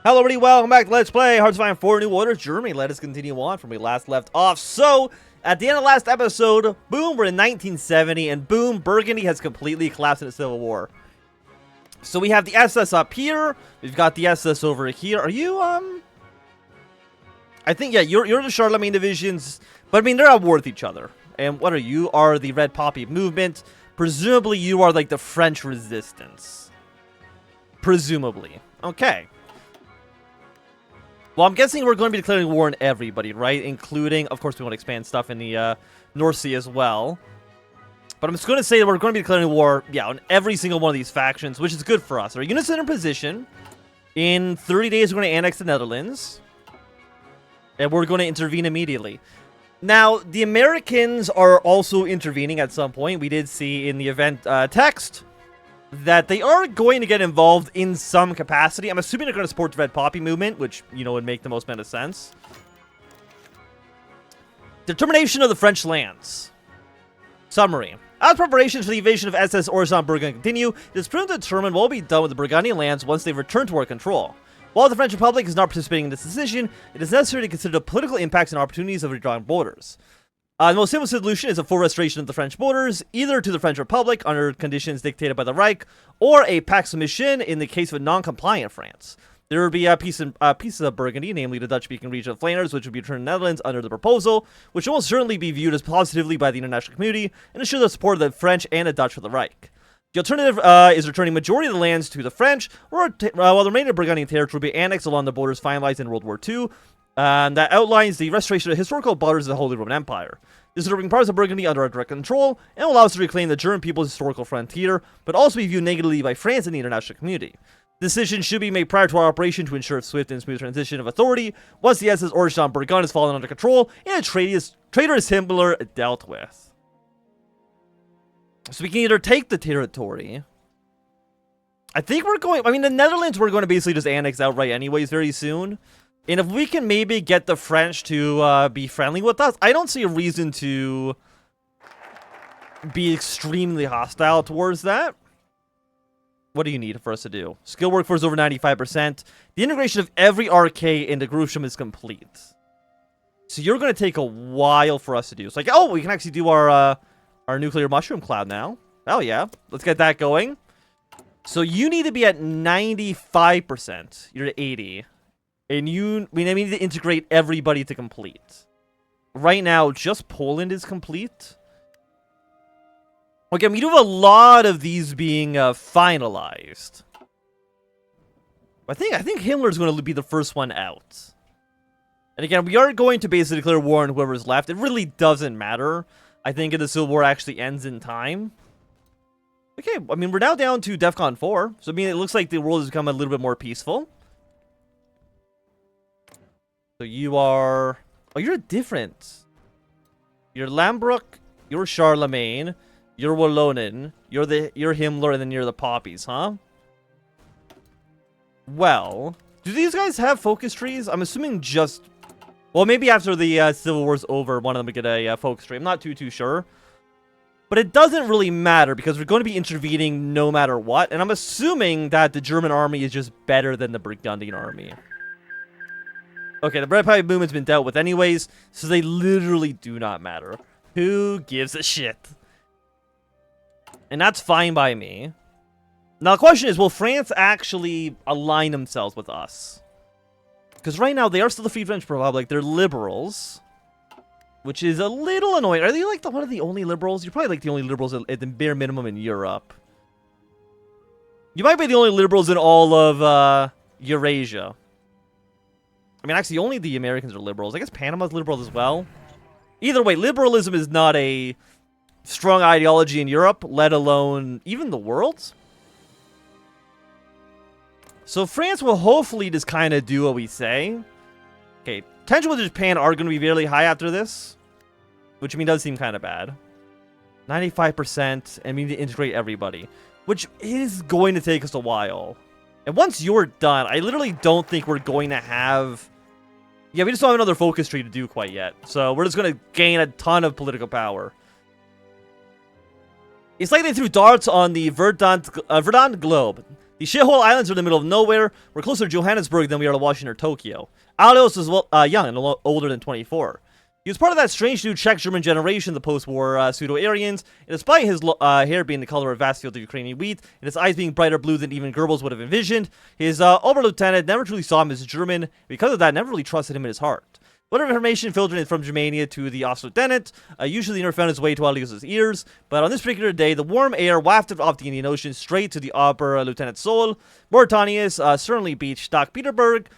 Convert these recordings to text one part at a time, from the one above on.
Hello everybody, welcome back to Let's Play Hearts of Iron 4 New Order Germany. Let us continue on from where we last left off. So, at the end of the last episode, boom, we're in 1970, and boom, Burgundy has completely collapsed in a civil war. So we have the SS up here, we've got the SS over here. Are you, I think, yeah, you're the Charlemagne divisions, but I mean, they're at war with each other. And what are you? You are the Red Poppy movement. Presumably, you are like the French resistance. Presumably. Okay. Well, I'm guessing we're going to be declaring war on everybody, right? Including, of course, we want to expand stuff in the North Sea as well. But I'm just going to say that we're going to be declaring war, yeah, on every single one of these factions, which is good for us. Our units are in position. In 30 days, we're going to annex the Netherlands. And we're going to intervene immediately. Now, the Americans are also intervening at some point. We did see in the event text that they are going to get involved in some capacity. I'm assuming they're going to support the Red Poppy movement, which, you know, would make the most amount of sense. Determination of the French lands. Summary. As preparations for the invasion of SS Overhaul Burgundy continue, it is prudent to determine what will be done with the Burgundian lands once they return to our control. While the French Republic is not participating in this decision, it is necessary to consider the political impacts and opportunities of redrawing borders. The most simple solution is a full restoration of the French borders, either to the French Republic under conditions dictated by the Reich, or a pact submission in the case of a non-compliant France. There would be pieces of Burgundy, namely the Dutch-speaking region of Flanders, which would be returned to the Netherlands under the proposal, which will almost certainly be viewed as positively by the international community, and ensure the support of the French and the Dutch for the Reich. The alternative is returning majority of the lands to the French, or while the remainder of Burgundian territory will be annexed along the borders finalized in World War II. That outlines the restoration of historical borders of the Holy Roman Empire. This will bring parts of Burgundy under our direct control, and will allow us to reclaim the German people's historical frontier, but also be viewed negatively by France and the international community. Decisions should be made prior to our operation to ensure a swift and smooth transition of authority, once the SS Overhaul Burgundy has fallen under control, and a traitorous Himmler dealt with. So we can either take the territory. I think we're going, I mean, the Netherlands we're going to basically just annex outright anyways very soon. And if we can maybe get the French to be friendly with us, I don't see a reason to be extremely hostile towards that. What do you need for us to do? Skill workforce over 95%. The integration of every RK into Grusham is complete. So you're going to take a while for us to do. It's like, oh, we can actually do our nuclear mushroom cloud now. Oh, yeah. Let's get that going. So you need to be at 95%. You're at 80%. And we need to integrate everybody to complete. Right now, just Poland is complete. Okay, we do have a lot of these being finalized. I think Himmler's going to be the first one out. And again, we are going to basically declare war on whoever's left. It really doesn't matter. I think if the Civil War actually ends in time. Okay, I mean, we're now down to DEFCON 4. So, I mean, it looks like the world has become a little bit more peaceful. So you are... Oh, you're different. You're Lambrook, you're Charlemagne, you're Wallonen, you're Himmler, and then you're the Poppies, huh? Well, do these guys have focus trees? I'm assuming just... Well, maybe after the Civil War's over, one of them would get a focus tree. I'm not too sure. But it doesn't really matter, because we're going to be intervening no matter what. And I'm assuming that the German army is just better than the Burgundian army. Okay, the Red Poppy movement's been dealt with anyways, so they literally do not matter. Who gives a shit? And that's fine by me. Now, the question is, will France actually align themselves with us? Because right now, they are still the Free French Republic. They're liberals, which is a little annoying. Are they like one of the only liberals? You're probably like the only liberals at the bare minimum in Europe. You might be the only liberals in all of Eurasia. I mean, actually, only the Americans are liberals. I guess Panama's liberal as well. Either way, liberalism is not a strong ideology in Europe, let alone even the world. So France will hopefully just kind of do what we say. Okay, tension with Japan are going to be fairly high after this, which I mean does seem kind of bad. 95%, and we need to integrate everybody, which is going to take us a while. And once you're done, I literally don't think we're going to have... Yeah, we just don't have another focus tree to do quite yet. So we're just going to gain a ton of political power. It's like they threw darts on the Verdant globe. The shithole islands are in the middle of nowhere. We're closer to Johannesburg than we are to Washington or Tokyo. Aleos is young and older than 24. He was part of that strange new Czech-German generation, the post-war pseudo-Aryans, and despite his hair being the color of vast fields of Ukrainian wheat, and his eyes being brighter blue than even Goebbels would have envisioned, his Oberlieutenant never truly saw him as German. Because of that, never really trusted him in his heart. Whatever information filtered in from Germania to the Oberlieutenant usually never found its way to Aleos' ears, but on this particular day, the warm air wafted off the Indian Ocean straight to the Oberlieutenant's soul. Mauritanius certainly beat St. Petersburg,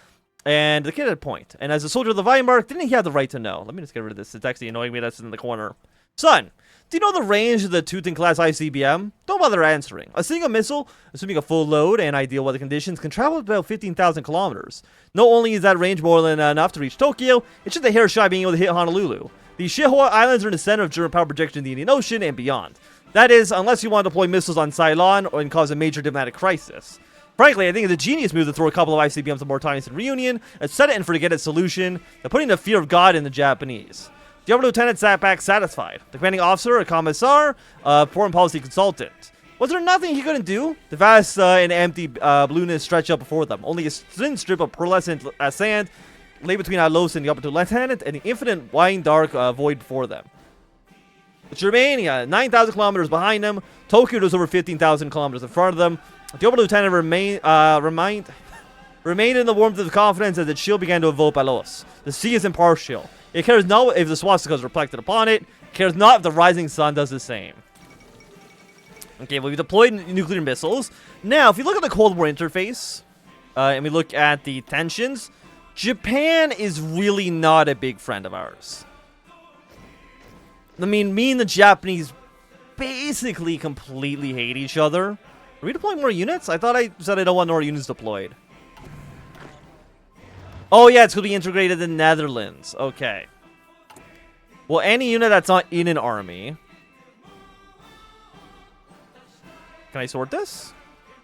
and the kid had a point. And as a soldier of the Weimar, didn't he have the right to know? Let me just get rid of this. It's actually annoying me that's in the corner. Son, do you know the range of the Teuton-class ICBM? Don't bother answering. A single missile, assuming a full load and ideal weather conditions, can travel about 15,000 kilometers. Not only is that range more than enough to reach Tokyo, it's just a hair shy being able to hit Honolulu. These shithole islands are in the center of German power projection in the Indian Ocean and beyond. That is, unless you want to deploy missiles on Ceylon or cause a major diplomatic crisis. Frankly, I think it's a genius move to throw a couple of ICBMs on Mauritanius in Reunion, and set it and forget its solution, and putting the fear of God in the Japanese. The upper lieutenant sat back satisfied. The commanding officer, a commissar, foreign policy consultant. Was there nothing he couldn't do? The vast and empty blueness stretched out before them. Only a thin strip of pearlescent sand lay between Aleos and the upper lieutenant, and the infinite wine dark void before them. Germania, 9,000 kilometers behind them. Tokyo was over 15,000 kilometers in front of them. The upper lieutenant remained in the warmth of confidence as the chill began to envelop Aleos. The sea is impartial. It cares not if the swastika is reflected upon it. It cares not if the rising sun does the same. Okay, well, we deployed nuclear missiles. Now, if you look at the Cold War interface, and we look at the tensions, Japan is really not a big friend of ours. I mean, me and the Japanese basically completely hate each other. Are we deploying more units? I thought I said I don't want more units deployed. Oh, yeah, it's going to be integrated in the Netherlands. Okay. Well, any unit that's not in an army. Can I sort this?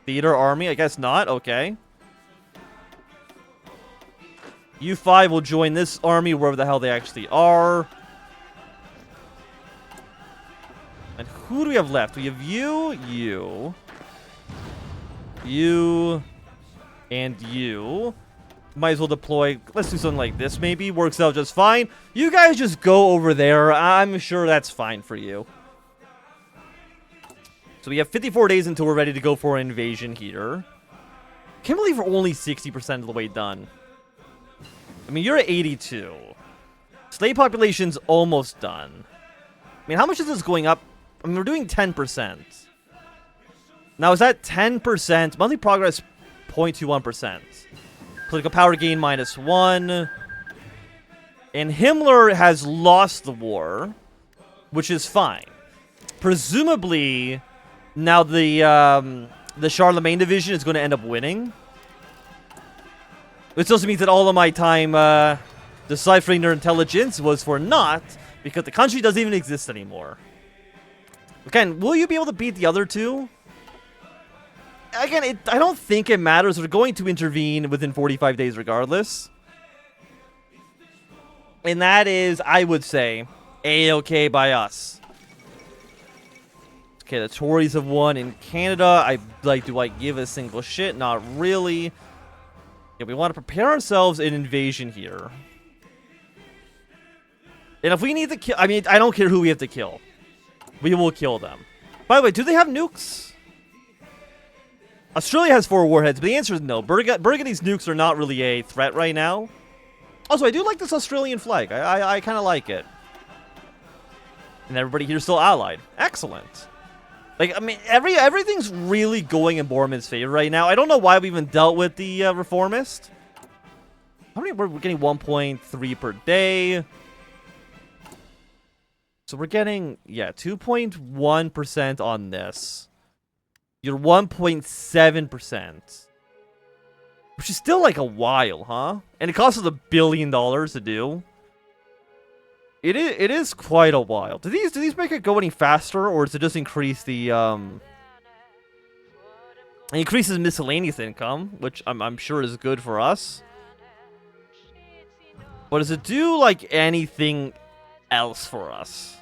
Theater, army? I guess not. Okay. U5 will join this army wherever the hell they actually are. And who do we have left? We have you, and you. Might as well deploy. Let's do something like this maybe. Works out just fine. You guys just go over there. I'm sure that's fine for you. So we have 54 days until we're ready to go for an invasion here. Can't believe we're only 60% of the way done. I mean, you're at 82. Slave population's almost done. I mean, how much is this going up? I mean, we're doing 10%. Now, is that 10%? Monthly progress, 0.21%. Political power gain, -1. And Himmler has lost the war, which is fine. Presumably, now the Charlemagne division is going to end up winning. Which also means that all of my time deciphering their intelligence was for naught, because the country doesn't even exist anymore. Again, will you be able to beat the other two? Again, I don't think it matters. We're going to intervene within 45 days regardless. And that is, I would say, A-okay by us. Okay, the Tories have won in Canada. Do I give a single shit? Not really. Yeah, we want to prepare ourselves an invasion here. And if we need to kill... I mean, I don't care who we have to kill. We will kill them. By the way, do they have nukes? Australia has 4 warheads, but the answer is no. Burgundy's nukes are not really a threat right now. Also, I do like this Australian flag. I kind of like it. And everybody here is still allied. Excellent. Like, I mean, everything's really going in Borman's favor right now. I don't know why we even dealt with the Reformist. How many? We're getting 1.3 per day. So we're getting, yeah, 2.1% on this. You're 1.7%. Which is still like a while, huh? And it costs us $1 billion to do. It is quite a while. Do these make it go any faster, or does it just increase the it increases miscellaneous income, which I'm sure is good for us. But does it do like anything else for us?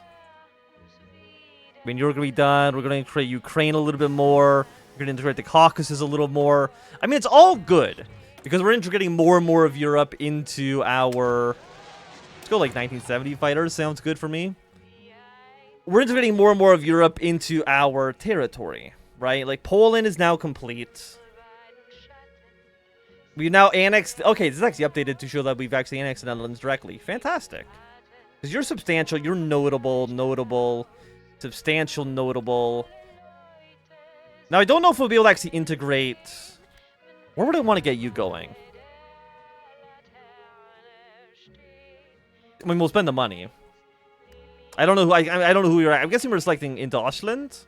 I mean, you're gonna be done. We're gonna create Ukraine a little bit more. We're going to integrate the Caucasus a little more. I mean, it's all good. Because we're integrating more and more of Europe into our... Let's go like 1970 fighters. Sounds good for me. We're integrating more and more of Europe into our territory, right? Like, Poland is now complete. We've now annexed... Okay, this is actually updated to show that we've actually annexed the Netherlands directly. Fantastic. Because you're substantial, you're notable, substantial, notable. Now, I don't know if we'll be able to actually integrate... Where would I want to get you going? I mean, we'll spend the money. I don't know who I don't know who you're at. I'm guessing we're selecting in Deutschland.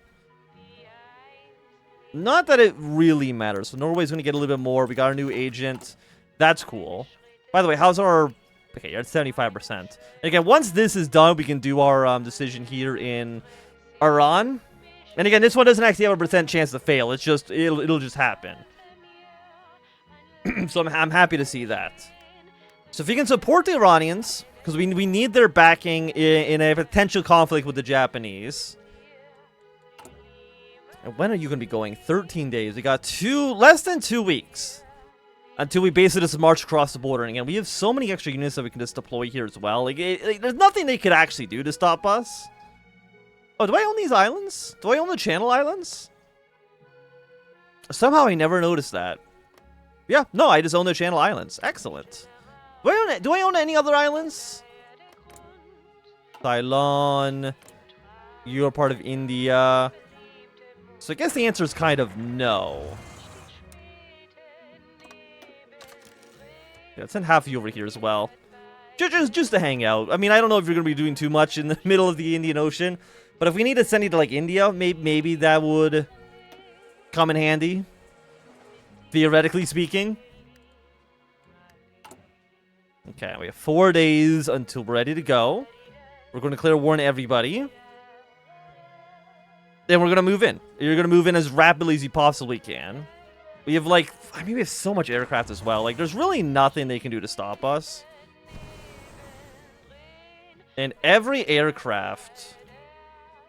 Not that it really matters. So Norway's going to get a little bit more. We got our new agent. That's cool. By the way, how's our... Okay, you're at 75%. And again, once this is done, we can do our decision here in Iran. And again, this one doesn't actually have a % chance to fail. It's just... It'll just happen. So I'm happy to see that. So if you can support the Iranians... Because we need their backing in a potential conflict with the Japanese. And when are you going to be going? 13 days. We got less than 2 weeks. Until we basically just march across the border. And again, we have so many extra units that we can just deploy here as well. Like, there's nothing they could actually do to stop us. Oh, do I own these islands? Do I own the Channel Islands? Somehow I never noticed that. Yeah, no, I just own the Channel Islands. Excellent. Do I own any other islands? Ceylon. You're part of India. So I guess the answer is kind of no. Yeah, send half of you over here as well. Just to hang out. I mean, I don't know if you're going to be doing too much in the middle of the Indian Ocean. But if we need to send you to, like, India, maybe that would come in handy. Theoretically speaking. Okay, we have 4 days until we're ready to go. We're going to declare war on everybody. Then we're going to move in. You're going to move in as rapidly as you possibly can. We have, like... I mean, we have so much aircraft as well. Like, there's really nothing they can do to stop us. And every aircraft...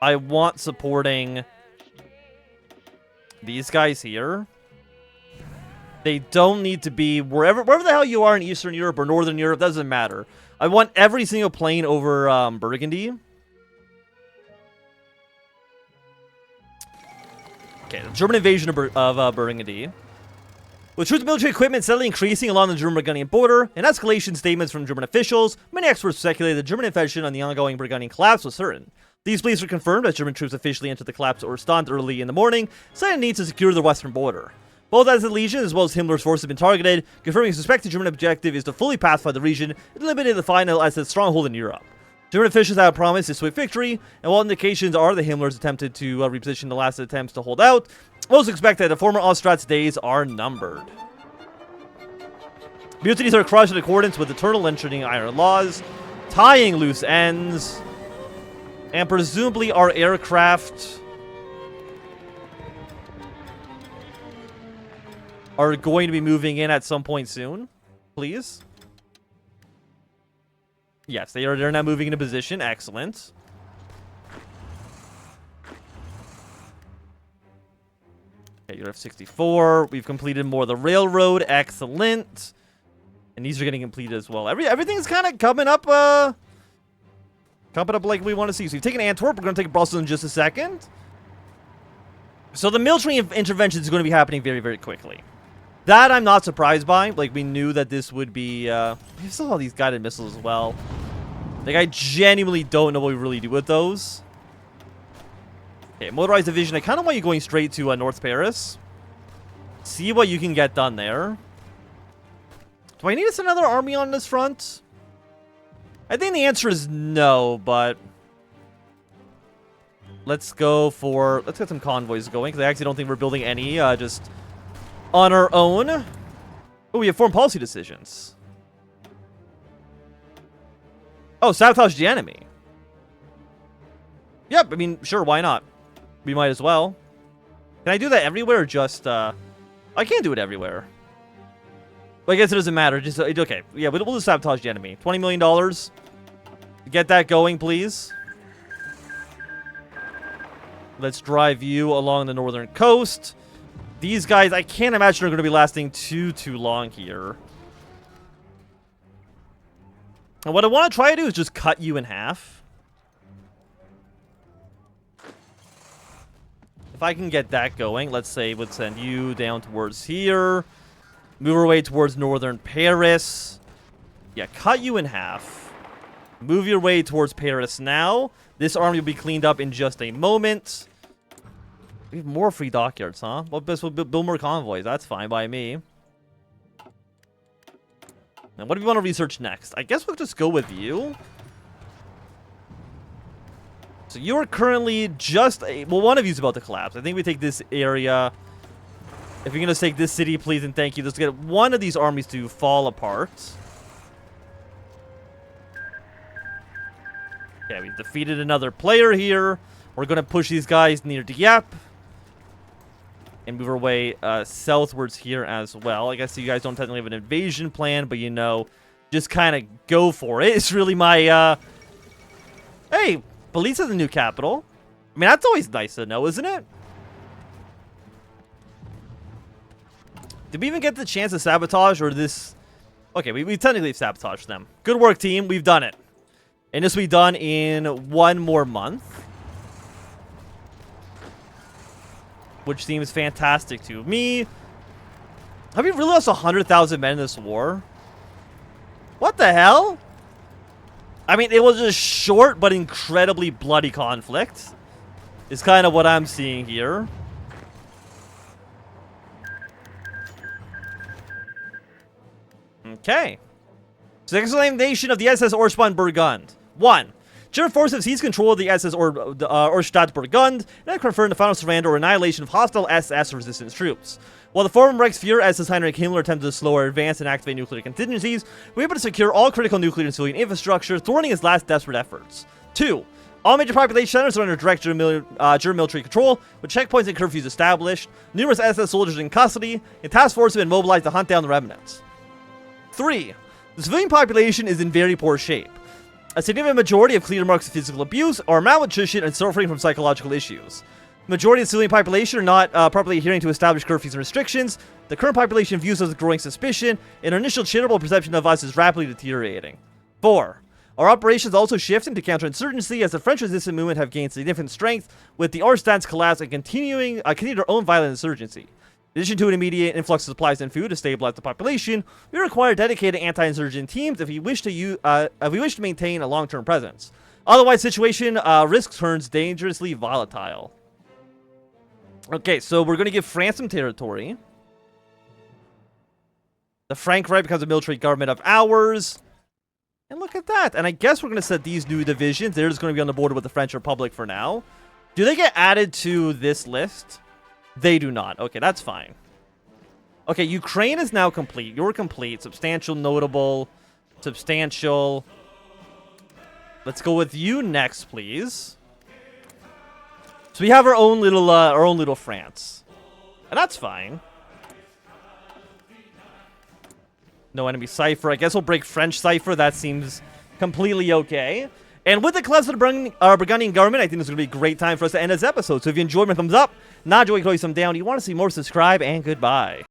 I want supporting... these guys here. They don't need to be wherever the hell you are in Eastern Europe or Northern Europe. Doesn't matter. I want every single plane over Burgundy. Okay, the German invasion of Burgundy. With troops and military equipment steadily increasing along the German-Burgundian border, and escalation statements from German officials, many experts speculated the German invasion on the ongoing Burgundian collapse was certain. These beliefs were confirmed as German troops officially entered the collapse or stunned early in the morning, citing the need to secure the western border. Both as the Legion as well as Himmler's force have been targeted, confirming a suspected German objective is to fully pacify the region and eliminate the final as a stronghold in Europe. German officials have promised a swift victory, and while indications are that Himmler's attempted to reposition the last attempts to hold out, most expect that the former Ostrat's days are numbered. Mutinies are crushed in accordance with eternal lengthening iron laws, tying loose ends, and presumably our aircraft are going to be moving in at some point soon. Please. Yes, they're now moving into position. Excellent. Okay, you're F-64. We've completed more of the railroad. Excellent. And these are getting completed as well. Everything's kind of coming up like we want to see. So we've taken Antwerp. We're going to take Brussels in just a second. So the military intervention is going to be happening very, very quickly. That I'm not surprised by. Like, we knew that this would be... we still have all these guided missiles as well. Like, I genuinely don't know what we really do with those. Okay, motorized division. I kind of want you going straight to North Paris. See what you can get done there. Do I need to send another army on this front? I think the answer is no, but... Let's get some convoys going, because I actually don't think we're building any, just... on our own. Oh, we have foreign policy decisions. Oh, sabotage the enemy. Yep, I mean, sure, why not? We might as well. Can I do that everywhere or just, I can't do it everywhere. But I guess it doesn't matter. Just, okay. Yeah, we'll just sabotage the enemy. $20 million. Get that going, please. Let's drive you along the northern coast. These guys, I can't imagine are going to be lasting too long here. And what I want to try to do is just cut you in half. If I can get that going, let's say we'd send you down towards here. Move our way towards northern Paris. Yeah, cut you in half. Move your way towards Paris now. This army will be cleaned up in just a moment. We have more free dockyards, huh? Well, best we'll build more convoys. That's fine by me. Now, what do we want to research next? I guess we'll just go with you. So you are currently just well, one of you is about to collapse. I think we take this area. If you're going to take this city, please and thank you. Let's get one of these armies to fall apart. Okay, we defeated another player here. We're going to push these guys near Dieppe. And move our way southwards here as well. I guess you guys don't technically have an invasion plan, but you know, just kind of go for it. It's really my, Hey, Belize is the new capital. I mean, that's always nice to know, isn't it? Did we even get the chance to sabotage, or this... Okay, we technically sabotaged them. Good work, team. We've done it. And this will be done in 1 more month. Which seems fantastic to me. Have we really lost 100,000 men in this war? What the hell? I mean, it was a short but incredibly bloody conflict. Is kind of what I'm seeing here. Okay. So the exclamation of the SS Orspon Burgund. 1. German forces seized control of the SS Orstadt Burgund, and confirmed the final surrender or annihilation of hostile SS resistance troops. While the former Reichsfuhrer SS Heinrich Himmler attempted to slow or advance and activate nuclear contingencies, we were able to secure all critical nuclear and civilian infrastructure, thwarting his last desperate efforts. 2. All major population centers are under direct German military control, with checkpoints and curfews established, numerous SS soldiers in custody, and task forces have been mobilized to hunt down the remnants. 3. The civilian population is in very poor shape. A significant majority of clear marks of physical abuse are malnutrition and suffering from psychological issues. The majority of the civilian population are not properly adhering to established curfews and restrictions. The current population views us with growing suspicion, and our initial charitable perception of us is rapidly deteriorating. 4. Our operations also shift into counterinsurgency as the French resistance movement have gained significant strength, with the Arstad's collapse and continue their own violent insurgency. In addition to an immediate influx of supplies and food to stabilize the population, we require dedicated anti-insurgent teams if we wish to maintain a long-term presence. Otherwise, situation risk turns dangerously volatile. Okay, so we're going to give France some territory. The Frankreich becomes a military government of ours. And look at that. And I guess we're going to set these new divisions. They're just going to be on the border with the French Republic for now. Do they get added to this list? They do not. Okay, that's fine. Okay, Ukraine is now complete. You're complete. Substantial, notable, substantial. Let's go with you next, please. So we have our own little France. And that's fine. No enemy cipher. I guess we'll break French cipher. That seems completely okay. And with the collapse of the Burgundian government, I think this is going to be a great time for us to end this episode. So if you enjoyed, my thumbs up. Not enjoying, throw some down. You want to see more, subscribe, and goodbye.